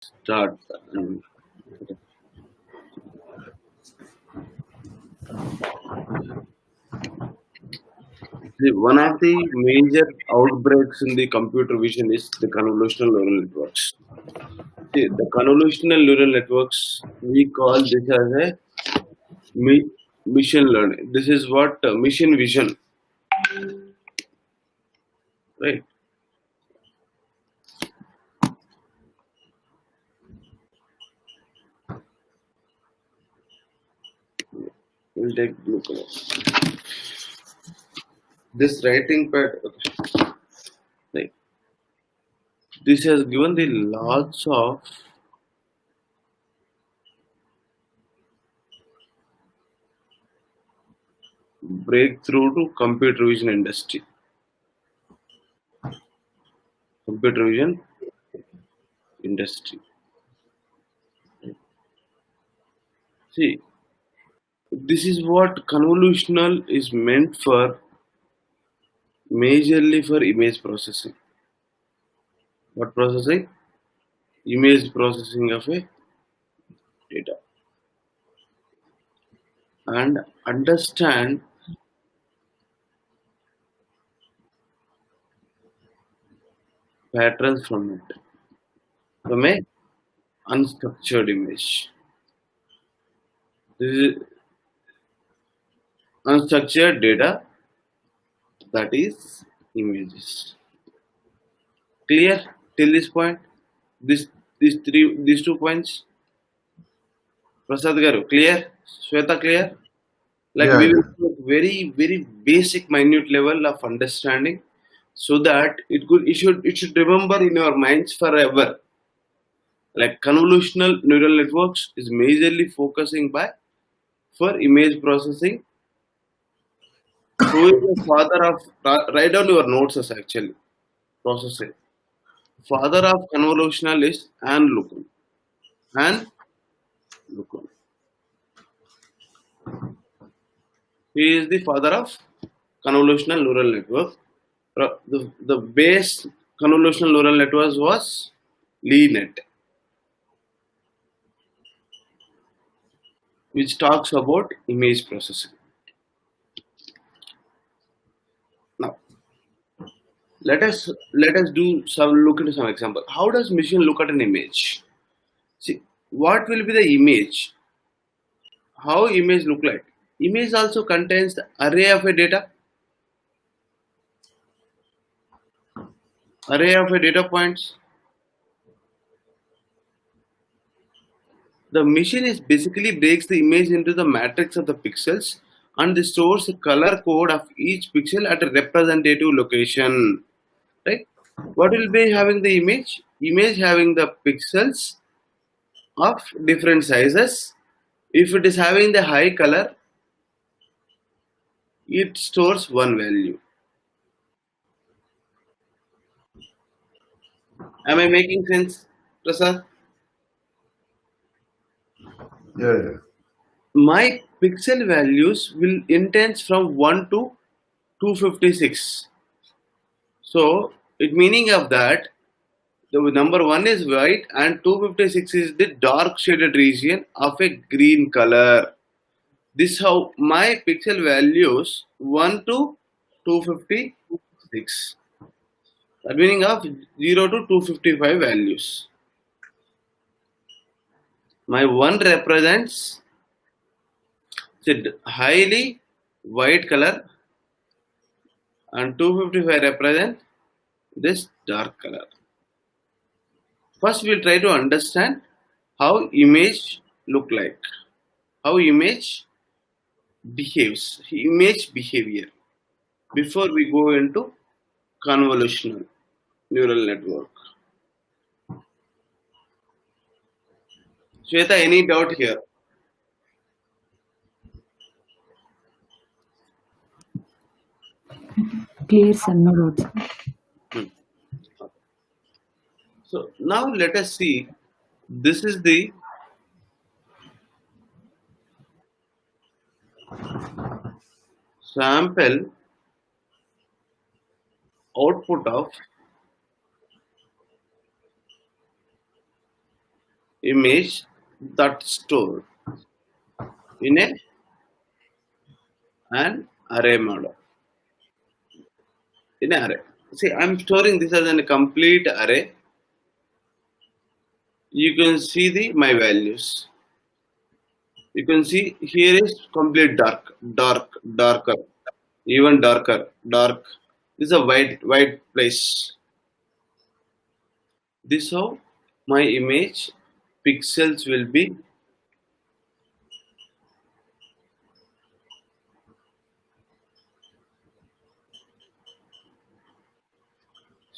Start. One of the major outbreaks in the computer vision is the convolutional neural networks. See, the convolutional neural networks, we call this as a machine learning. This is what machine vision, right? We'll take blue color. This writing pad, okay, like this has given the lots of breakthrough to computer vision industry. Computer vision industry. See, this is what convolutional is meant for, majorly for image processing. What processing? Image processing of a data. And understand patterns from it. From a unstructured image. This is unstructured data, that is images. Clear till this point? These 2 points. Prasad Garu, clear? Shweta, clear? Like Yeah, we yeah. will do a very basic minute level of understanding, so that it should remember in your minds forever. Like convolutional neural networks is majorly focusing by for image processing. Who is the father of, write down your notes as actually processing. Father of convolutional is Anne Lukun. Anne Lukun. He is the father of convolutional neural network. The base convolutional neural network was LeeNet, which talks about image processing. Now, let us do some look into some example. How does machine look at an image? See, what will be the image? How image look like? Image also contains the array of a data points. The machine is basically breaks the image into the matrix of the pixels and stores the color code of each pixel at a representative location. Right? What will be having the image? Image having the pixels of different sizes. If it is having the high color, it stores one value. Am I making sense, Prasad? Yeah, yeah. My pixel values will intense from 1 to 256. So, it meaning of that, the number 1 is white and 256 is the dark shaded region of a green color. This how my pixel values 1 to 256. That meaning of 0 to 255 values. My 1 represents the highly white color and 255 represent this dark color. First we'll try to understand how image look like, how image behaves, image behavior, before we go into convolutional neural network. Shweta, any doubt here? Clear, sir. No doubts. Hmm. So now let us see. This is the sample output of image that's stored in an array model. In an array. See, I'm storing this as a complete array. You can see the my values. You can see here is complete darker, even dark. This is a white place. This how my image pixels will be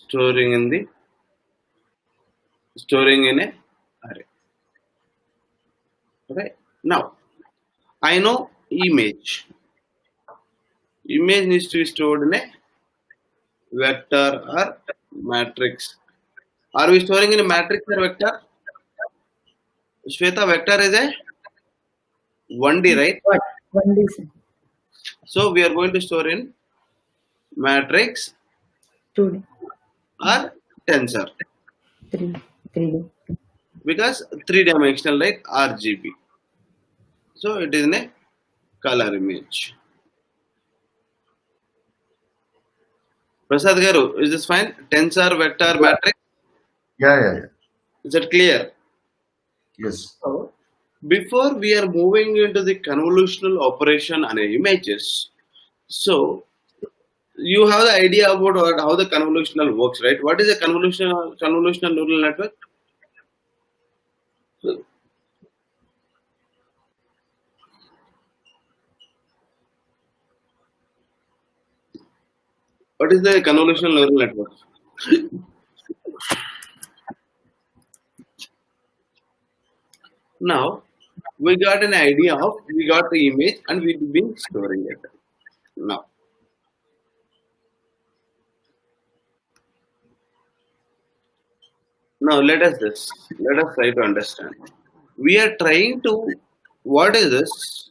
storing in the storing in a array. Okay. Now I know image. Image needs to be stored in a vector or matrix. Are we storing in a matrix or vector? Shweta, vector is a 1D, right? What? 1D, sir. So we are going to store in matrix 2D. or tensor 3. 3D. because three-dimensional like RGB. So it is in a color image. Prasad Garu, is this fine? Tensor, vector, matrix. Yeah. Is that clear? Yes. So, before we are moving into the convolutional operation on images, so you have the idea about how the convolutional works, right? What is a convolutional neural network? So, what is the convolutional neural network? Now we got an idea of we got the image and we've been storing it. Now let us try to understand. We are trying to what is this?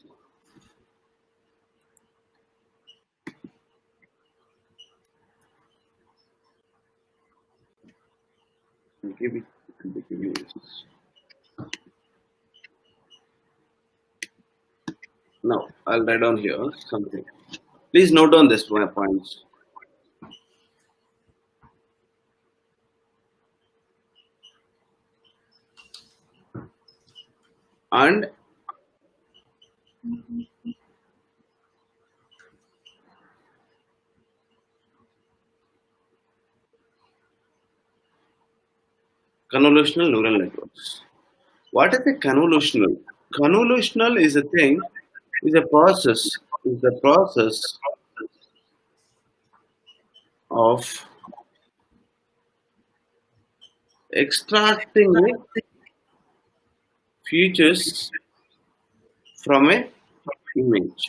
Give me- give me this. Now I'll write down here something. Please note down this my points. And convolutional neural networks. What is a convolutional? Convolutional is a thing, is the process of extracting features from a image.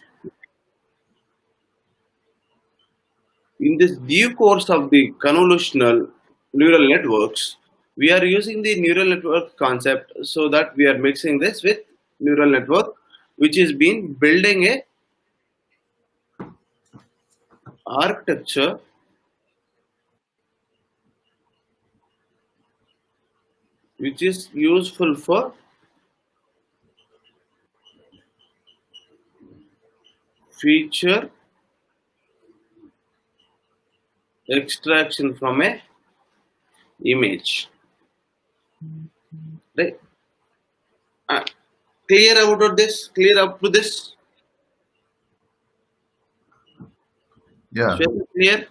In this due course of the convolutional neural networks, we are using the neural network concept so that we are mixing this with neural network, which is been building a architecture which is useful for feature extraction from a image. Right? Uh, clear about this? Clear up to this? Yeah. Shweta, clear?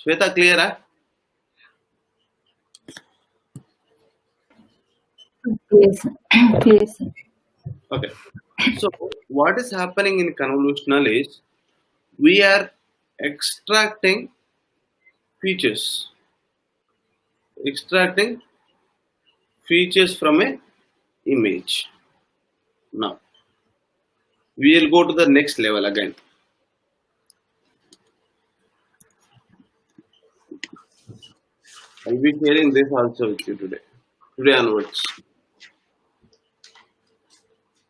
Shweta, clear? Huh? Clear, sir. Clear, sir. Okay. So what is happening in convolutional is we are extracting features, extracting features from a image. Now we will go to the next level again. I'll be sharing this also with you today. Today onwards.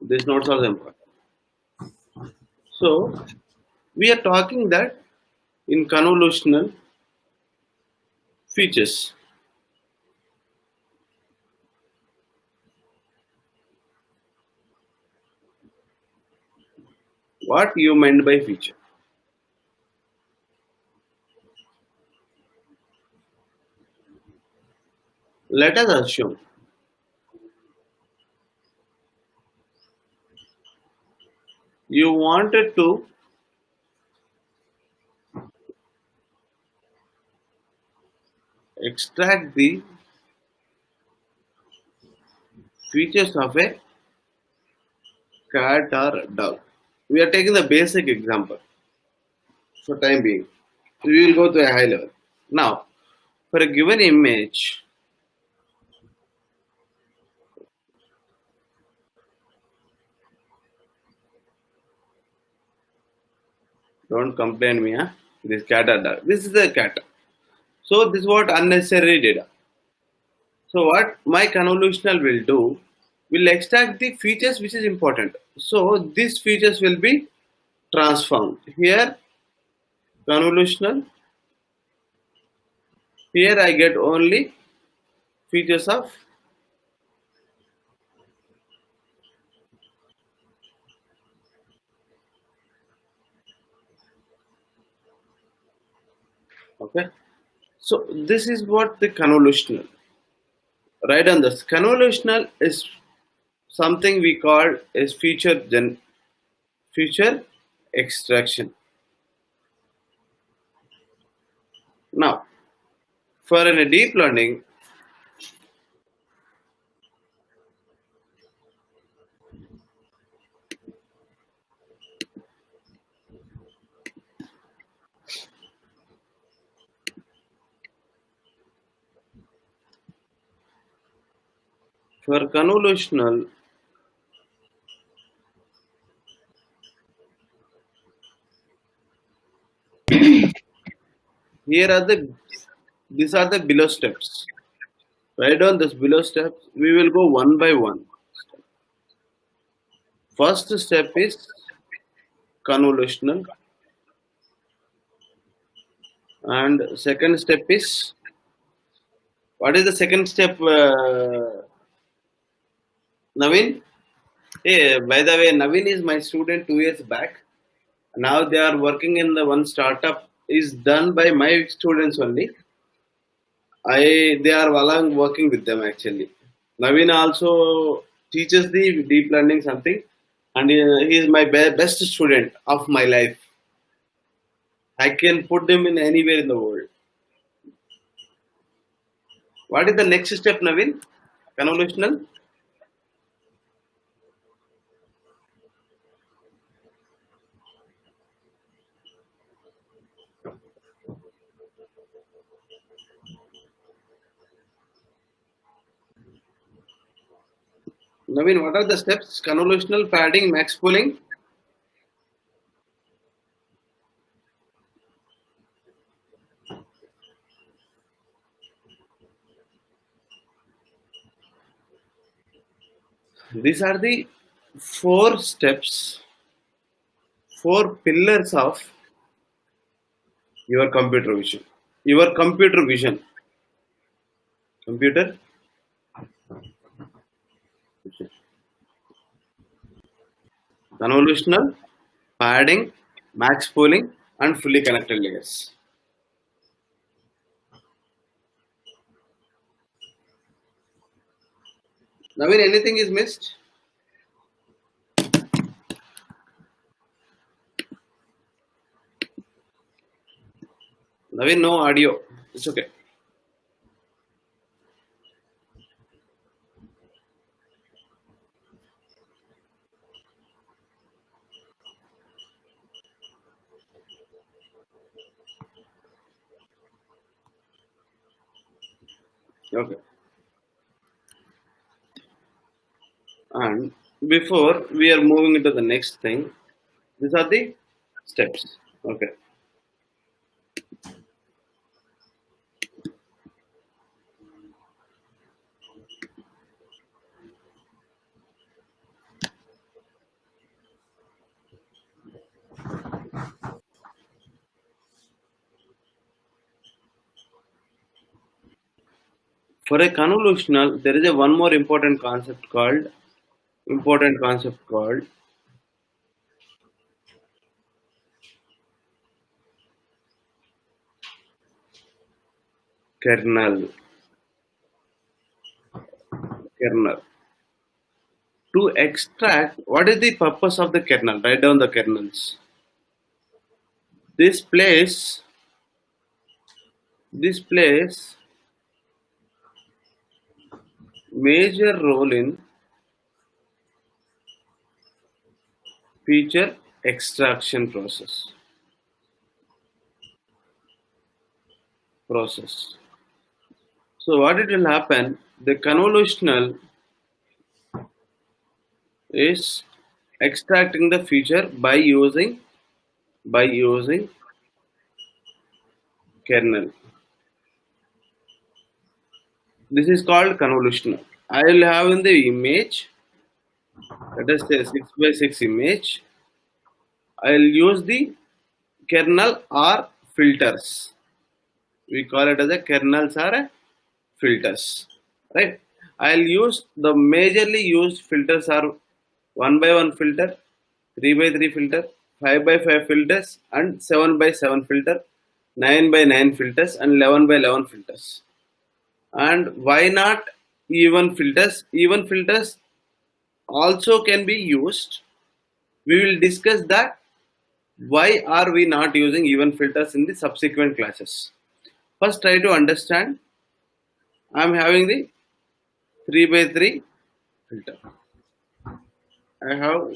These notes are important. So we are talking that in convolutional features. What you meant by feature? Let us assume you wanted to extract the features of a cat or dog. We are taking the basic example for time being. We will go to a high level. Now, for a given image, don't complain me, huh? This cat or dog. This is a cat. So this is what unnecessary data. So what my convolutional will do, will extract the features which is important. So these features will be transformed. Here convolutional, here I get only features of okay. So this is what the convolutional. Right on this. Convolutional is something we call as feature extraction. Now, for a deep learning, for convolutional, here are the these are the below steps. Write down this below steps. We will go one by one. First step is convolutional, and second step is what is the second step? Naveen. Hey, by the way, Naveen is my student 2 years back. Now they are working in the one startup is done by my students only. They are along working with them actually. Naveen also teaches the deep learning something, and he is my best student of my life. I can put them in anywhere in the world. What is the next step, Naveen? Convolutional. Naveen, what are the steps? Convolutional, padding, max pooling. These are the four steps, four pillars of your computer vision. Your computer vision. Computer vision. Convolutional, padding, max pooling, and fully connected layers. Naveen, anything is missed? Naveen, no audio. It's okay. Okay. And before we are moving into the next thing, these are the steps. Okay. For a convolutional, there is a one more important concept called kernel. To extract, what is the purpose of the kernel? Write down the kernels. This plays major role in feature extraction process. So what it will happen? The convolutional is extracting the feature by using kernel. This is called convolutional. I will have in the image, let us say 6 by 6 image. I will use the kernel or filters. We call it as a kernels or a filters, right? I'll use the majorly used filters are 1 by 1 filter, 3 by 3 filter, 5 by 5 filters, and 7 by 7 filter, 9 by 9 filters, and 11 by 11 filters. And why not even filters? Even filters also can be used. We will discuss that why are we not using even filters in the subsequent classes. First, try to understand. I am having the 3 by 3 filter. I have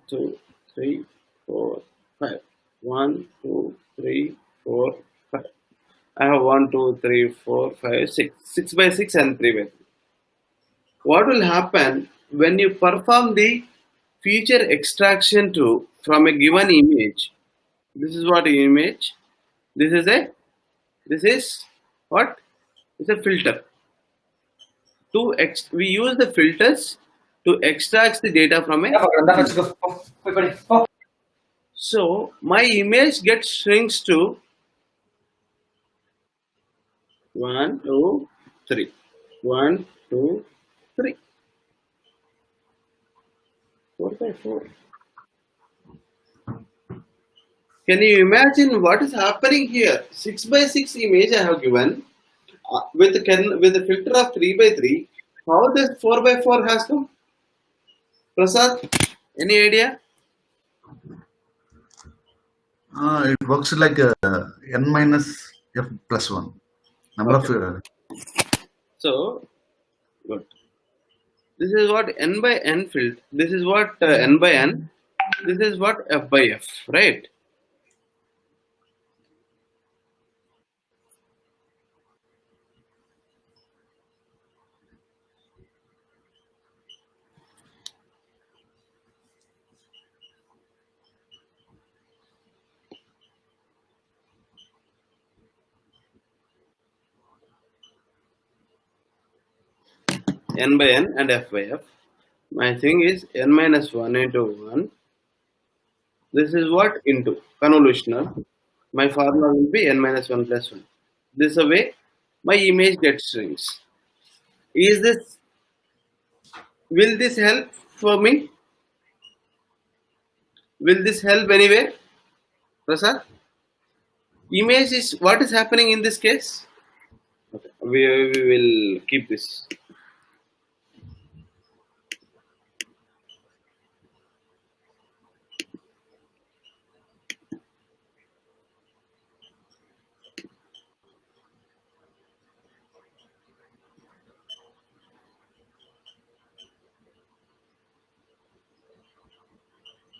2, 3, 4, 5. 1, 2, 3, 4, 5. I have 1, 2, 3, 4, 5, 6. 6 by 6 and 3 by 3. What will happen when you perform the feature extraction from a given image? This is what image. This is what? It's a filter. We use the filters to extract the data from a. So my image gets shrinks to 1, 2, 3. 1, 2, 3. 4 by 4. Can you imagine what is happening here? 6 by 6 image I have given with the filter of 3 by 3. How does 4 by 4 has come? Prasad, any idea? It works like n minus f plus 1. Number of. So, good. This is what n by n filter. This is what n by n. This is what f by f, right? N by n and f by f. My thing is n minus 1 into 1. This is what into convolutional. My formula will be n minus 1 plus 1. This way, my image gets shrinks. Will this help for me? Will this help anywhere? Prasad? Image is what is happening in this case? Okay. We will keep this.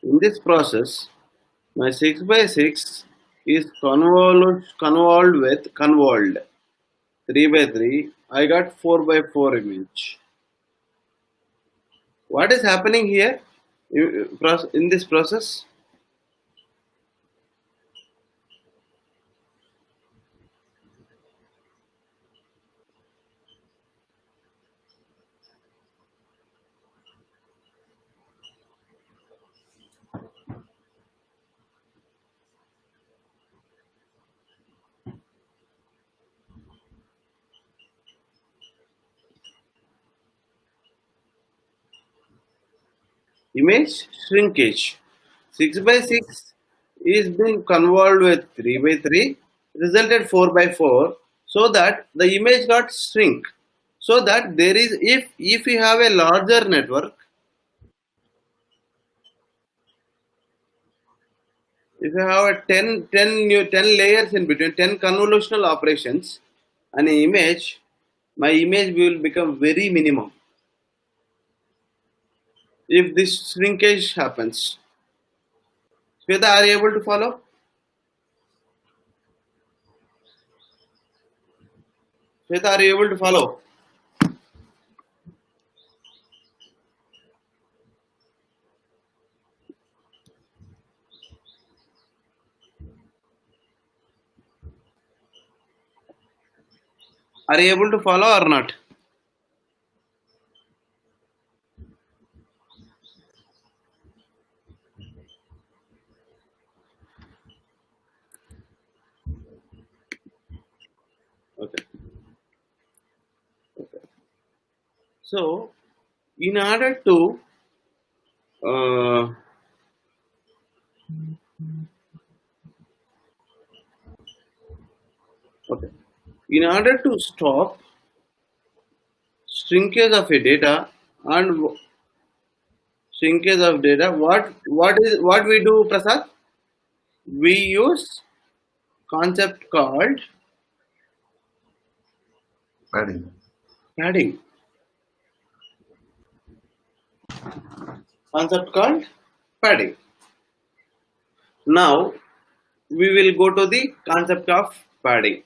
In this process, my 6 by 6 is convolved. 3 by 3. I got 4 by 4 image. What is happening here in this process? Image shrinkage. 6 by 6 is being convolved with 3 by 3, resulted 4 by 4. so that the image got shrink. So that there is, if you have a larger network, if you have a 10 layers in between, 10 convolutional operations, an image, my image will become very minimum if this shrinkage happens. Sweta, are you able to follow? Sweta, are you able to follow? Are you able to follow or not? Okay. So, in order to uh, okay, in order to stop shrinkage of a data and shrinkage of data, what we do, Prasad? We use concept called Padding. padding. Concept called padding. Now we will go to the concept of padding.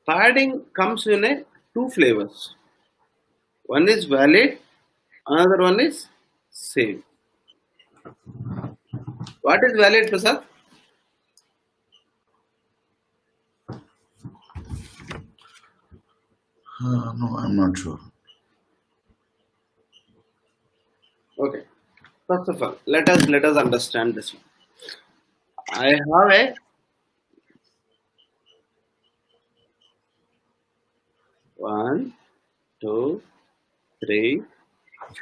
Padding comes in a two flavors. One is valid, another one is same. What is valid, Prasad? No, I'm not sure. Okay. First of all, let us understand this one. I have a 1, 2, 3,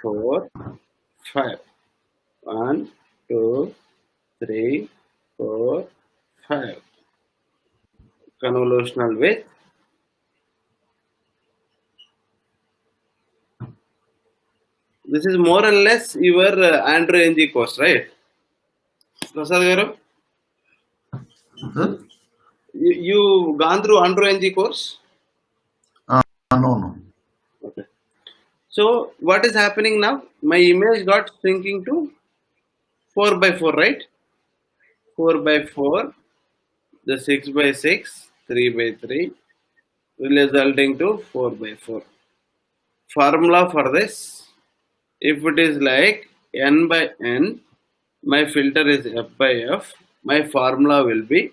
4, 5. 1, 2, 3, 4, 5. Convolutional width. This is more or less your Andrew NG course, right? Prasad Garu, Huh? you gone through Andrew NG course? No, no. Okay. So what is happening now? My image got shrinking to 4 by 4, right? 4 by 4, the 6 by 6, 3 by 3, resulting to 4 by 4. Formula for this, if it is like n by n, my filter is f by f, my formula will be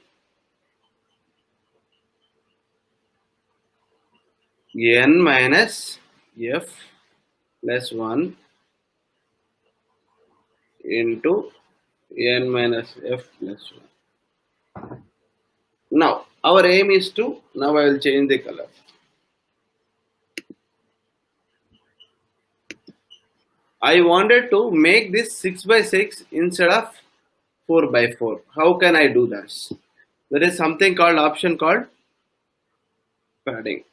n minus f plus 1 into n minus f plus 1. Now, our aim is to, now I will change the color. I wanted to make this 6 by 6 instead of 4 by 4. How can I do this? There is something called option called padding.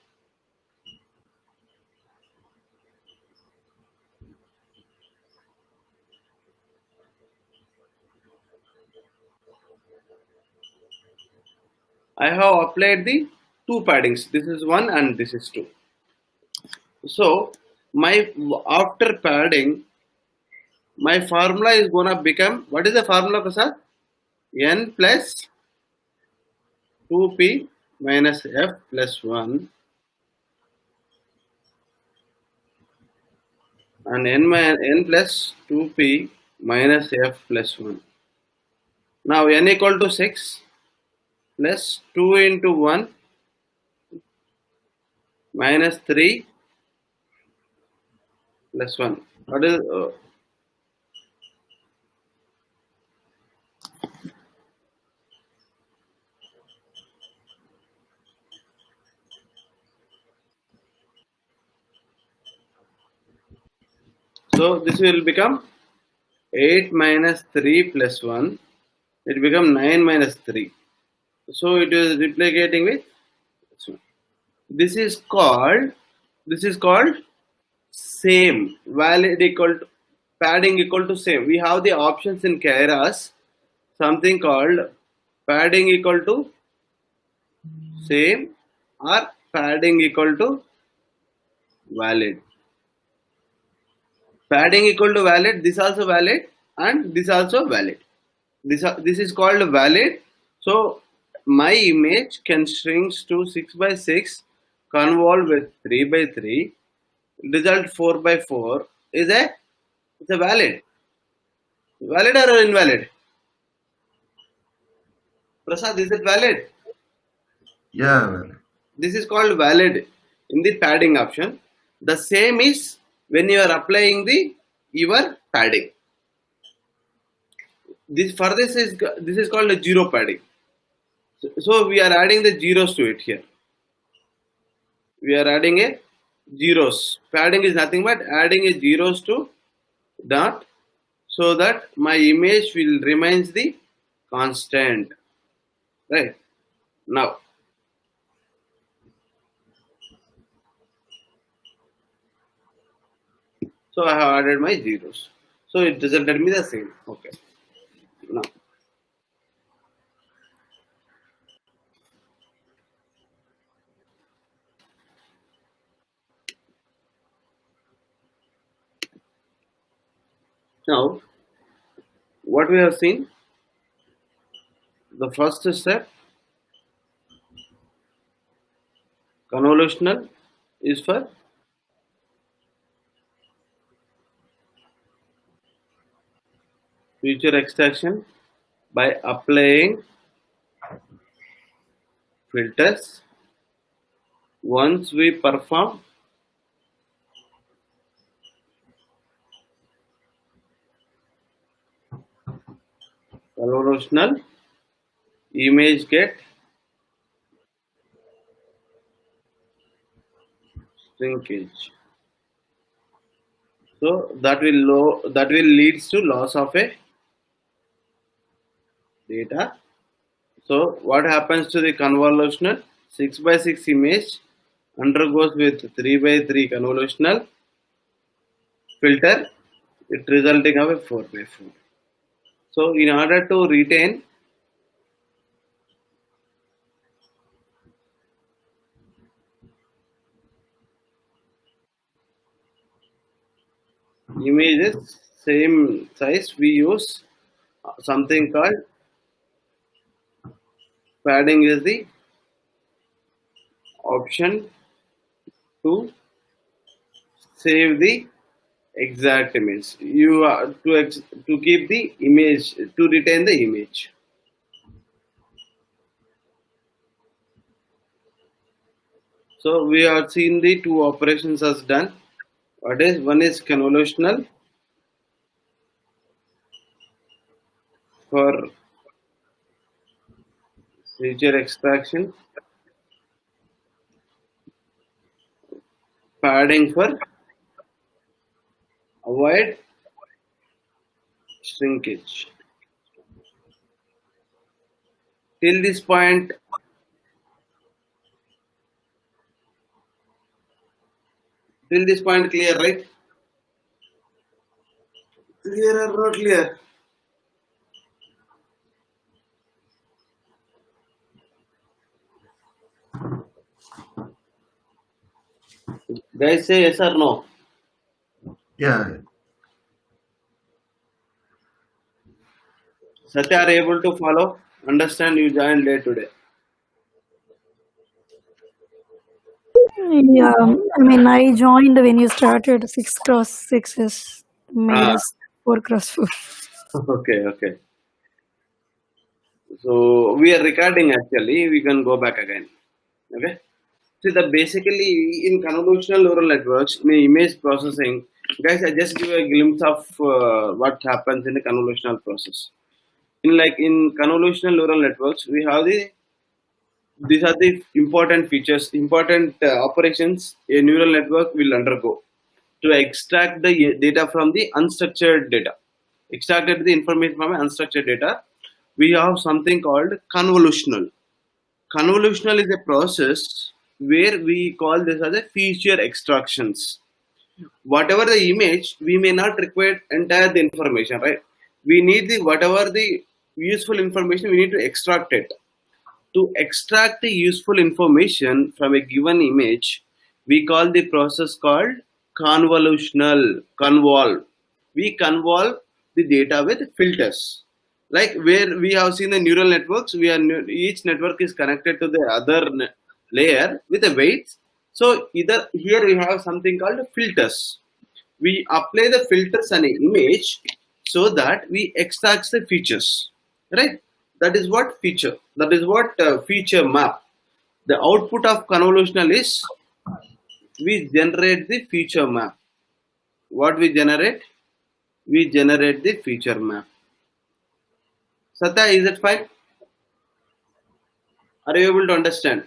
I have applied the two paddings. This is one and this is two. So my after padding, my formula is gonna become, what is the formula, Prasad? N plus 2p minus f plus 1 and n plus 2p minus f plus 1. Now n equal to 6 plus 2 into 1 minus 3 plus 1. What is So this will become 8 minus 3 plus 1. It become 9 minus 3. So it is replicating with this one. This is called same, valid equal to padding equal to same. We have the options in Keras, something called padding equal to same or padding equal to valid. Padding equal to valid, this also valid and this also valid. This is called valid. So my image can shrink to 6 by 6, convolve with 3 by 3, result 4 by 4 is a valid. Valid or invalid? Prasad, is it valid? Yeah, well, This is called valid in the padding option. The same is when you are applying the your padding. This is called a zero padding. So we are adding the zeros to it here. We are adding a zeros. Padding is nothing but adding a zeros to dot so that my image will remains the constant. Right now. So I have added my zeros. So it resulted me the same. Okay. Now what we have seen, the first step, convolutional, is for feature extraction by applying filters. Once we perform convolutional, image get shrinkage. So that will leads to loss of a data. So what happens to the convolutional? 6 by 6 image undergoes with 3 by 3 convolutional filter, it resulting of a 4 by 4. So in order to retain images same size, we use something called padding is the option to save the exact image. You are to keep the image, to retain the image. So we have seen the two operations as done. What is one is convolutional for feature extraction, padding for avoid shrinkage. Till this point, clear, right? Clear or not clear? Guys, say yes or no. yeah, Satya, are able to follow? Understand? You joined late today. Yeah, I mean, I joined when you started 6x6 is made Ah, us 4x4. okay. So we are recording actually. We can go back again. Okay. See, the basically in convolutional neural networks, in image processing, guys, I just give a glimpse of what happens in the convolutional process. In convolutional neural networks, we have these are the important features, important operations a neural network will undergo. to extract the data from the unstructured data. Extracted the information from unstructured data, we have something called convolutional. Convolutional is a process where we call this as a feature extractions. Whatever the image, we may not require entire the information, right? We need the whatever the useful information, we need to extract it. To extract the useful information from a given image, we call the process called convolve. We convolve the data with filters. Like where we have seen the neural networks, each network is connected to the other layer with a weight. So either here we have something called filters. We apply the filters on an image so that we extract the features, right? That is what feature. That is what feature map. The output of convolutional is we generate the feature map. What we generate? We generate the feature map. Satya, is it fine? Are you able to understand?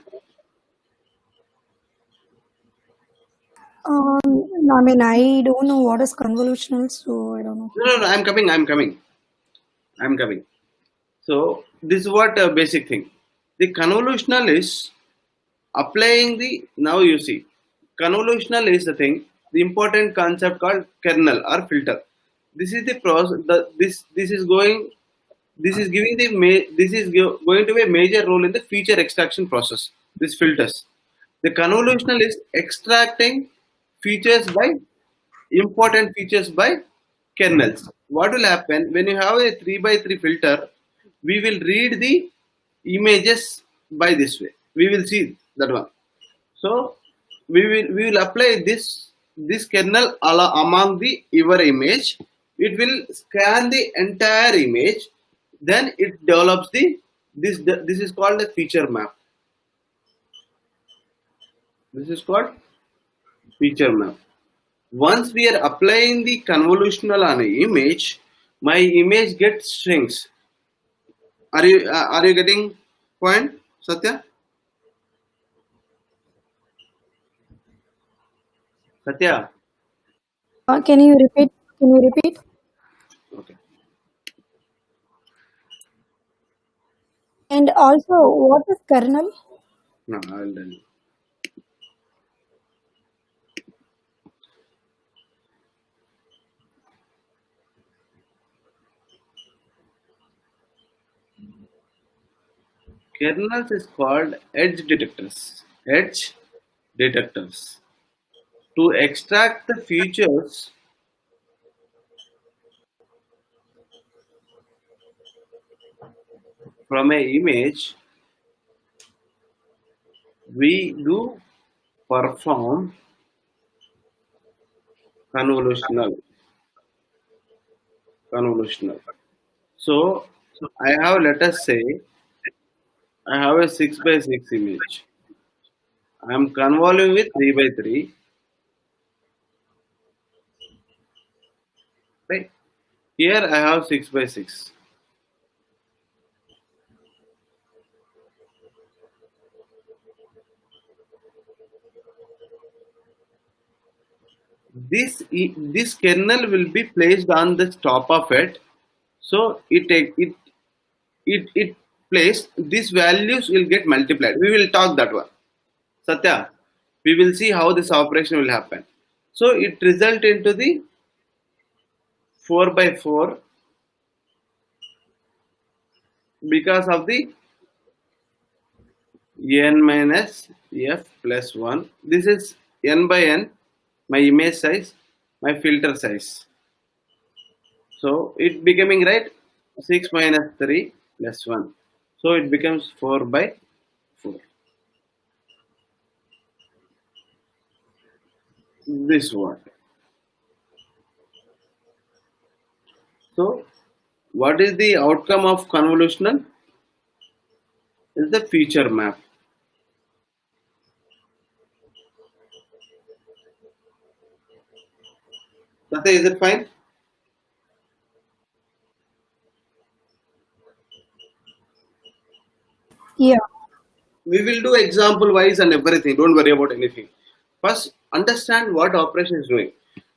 I mean, I don't know what is convolutional, so I don't know. No, I'm coming. So this is what a basic thing. The convolutional is applying the, now you see, convolutional is the thing, the important concept called kernel or filter. This is the process. This is going. This is giving the going to be a major role in the feature extraction process. This filters. The convolutional is extracting features by important features by kernels. What will happen when you have a 3x3 filter? We will read the images by this way. We will see that one. So we will apply this kernel among the your image. It will scan the entire image. Then it develops this is called a feature map. This is called feature map. Once we are applying the convolutional on an image, my image gets shrinks. Are you getting point, Satya? Satya. Can you repeat? Okay. And also, what is kernel? No, I will tell you. Kernels is called edge detectors. Edge detectors. To extract the features from an image, we do perform convolutional. So I have, let us say, I have a 6x6 image. I am convolving with 3x3. Right? Here I have 6x6. This kernel will be placed on the top of it. So it placed, these values will get multiplied. We will talk that one. Satya, we will see how this operation will happen. So it result into the 4x4 because of the n minus f plus 1. This is n by n, my image size, my filter size. So it becoming, right, 6 minus 3 plus 1. So it becomes 4x4. This one. So what is the outcome of convolutional? Is the feature map. Satya, is it fine? Yeah. We will do example wise and everything. Don't worry about anything. First, understand what operation is doing.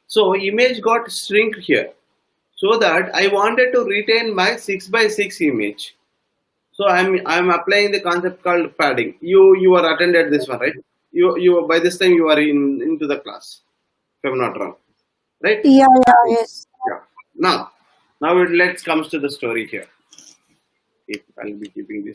So image got shrink here. So that I wanted to retain my 6 by 6 image. So I'm applying the concept called padding. You are attended this one, right? You by this time you are into the class, if I'm not wrong, right? Yeah, yes. Yeah. Now let's comes to the story here. I'll be keeping this.